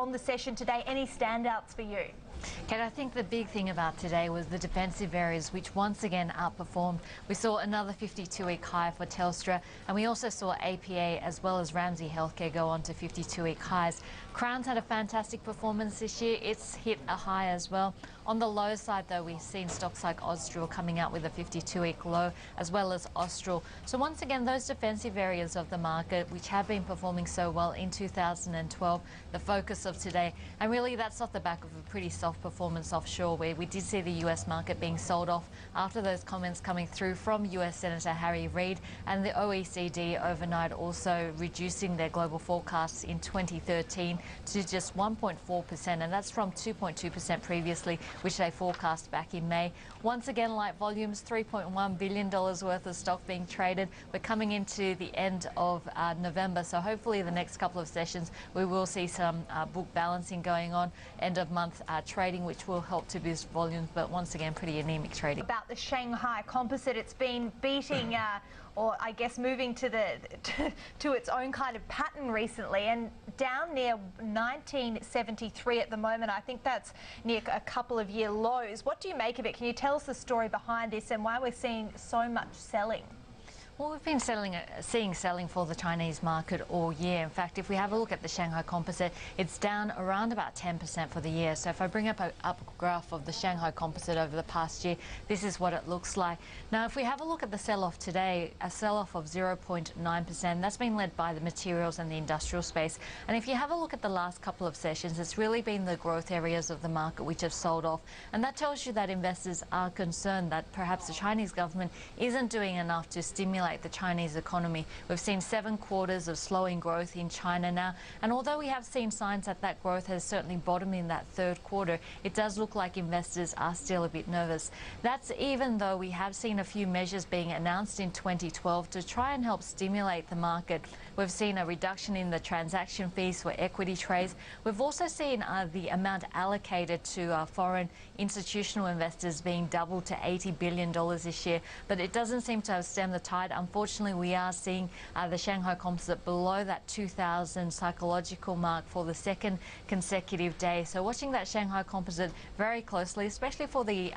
On the session today, any standouts for you? Kate, I think the big thing about today was the defensive areas, which once again outperformed. We saw another 52-week high for Telstra, and we also saw APA as well as Ramsay Healthcare go on to 52-week highs. Crown's had a fantastic performance this year. It's hit a high as well. On the low side, though, we've seen stocks like Austral coming out with a 52-week low, as well as Austral. So once again, those defensive areas of the market, which have been performing so well in 2012, the focus of today. And really, that's off the back of a pretty soft performance offshore, where we did see the US market being sold off after those comments coming through from US Senator Harry Reid, and the OECD overnight also reducing their global forecasts in 2013 to just 1.4%, and that's from 2.2% previously, which they forecast back in May. Once again, light volumes, $3.1 billion worth of stock being traded. We're coming into the end of November, so hopefully the next couple of sessions we will see some book balancing going on, end of month trading, which will help to boost volumes, but once again pretty anemic trading. About the Shanghai Composite, it's been beating or I guess moving to to its own kind of pattern recently, and down near 1973 at the moment. I think that's near a couple of year lows. What do you make of it? Can you tell us the story behind this and why we're seeing so much selling? Well, we've been seeing selling for the Chinese market all year. In fact, if we have a look at the Shanghai Composite, it's down around about 10% for the year. So if I bring up a graph of the Shanghai Composite over the past year, this is what it looks like. Now, if we have a look at the sell-off today, a sell-off of 0.9%, that's been led by the materials and the industrial space. And if you have a look at the last couple of sessions, it's really been the growth areas of the market which have sold off. And that tells you that investors are concerned that perhaps the Chinese government isn't doing enough to stimulate the Chinese economy. We've seen 7 quarters of slowing growth in China now, and although we have seen signs that that growth has certainly bottomed in that third quarter, it does look like investors are still a bit nervous. That's even though we have seen a few measures being announced in 2012 to try and help stimulate the market. We've seen a reduction in the transaction fees for equity trades. We've also seen the amount allocated to foreign institutional investors being doubled to $80 billion this year, but it doesn't seem to have stemmed the tide. Unfortunately, we are seeing the Shanghai Composite below that 2,000 psychological mark for the second consecutive day. So watching that Shanghai Composite very closely, especially for the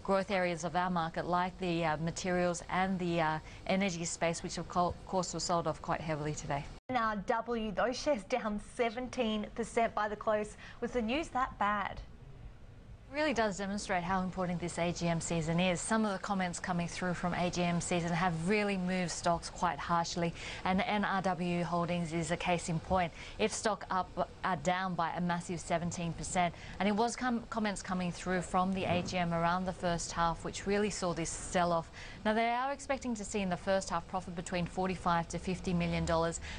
growth areas of our market, like the materials and the energy space, which of course was sold off quite heavily today. NRW, those shares down 17% by the close. Was the news that bad? Really does demonstrate how important this AGM season is. Some of the comments coming through from AGM season have really moved stocks quite harshly, and NRW Holdings is a case in point. Its stock down by a massive 17%, and it was comments coming through from the AGM around the first half which really saw this sell-off. Now, they are expecting to see in the first half profit between $45 to $50 million,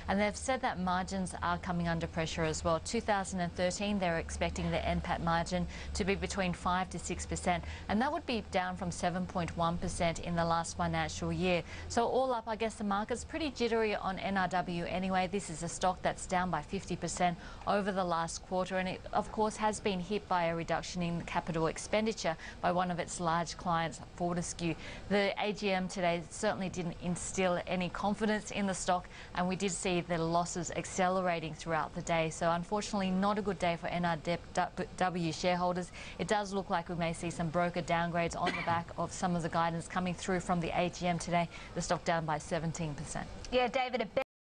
and they've said that margins are coming under pressure as well. 2013, they're expecting the NPAT margin to be between 5 to 6%, and that would be down from 7.1% in the last financial year. So all up, I guess the market's pretty jittery on NRW anyway. This is a stock that's down by 50% over the last quarter, and it of course has been hit by a reduction in capital expenditure by one of its large clients, Fortescue. The AGM today certainly didn't instill any confidence in the stock, and we did see the losses accelerating throughout the day. So unfortunately, not a good day for NRW shareholders. It does look like we may see some broker downgrades on the back of some of the guidance coming through from the AGM today. The stock down by 17%. Yeah, David,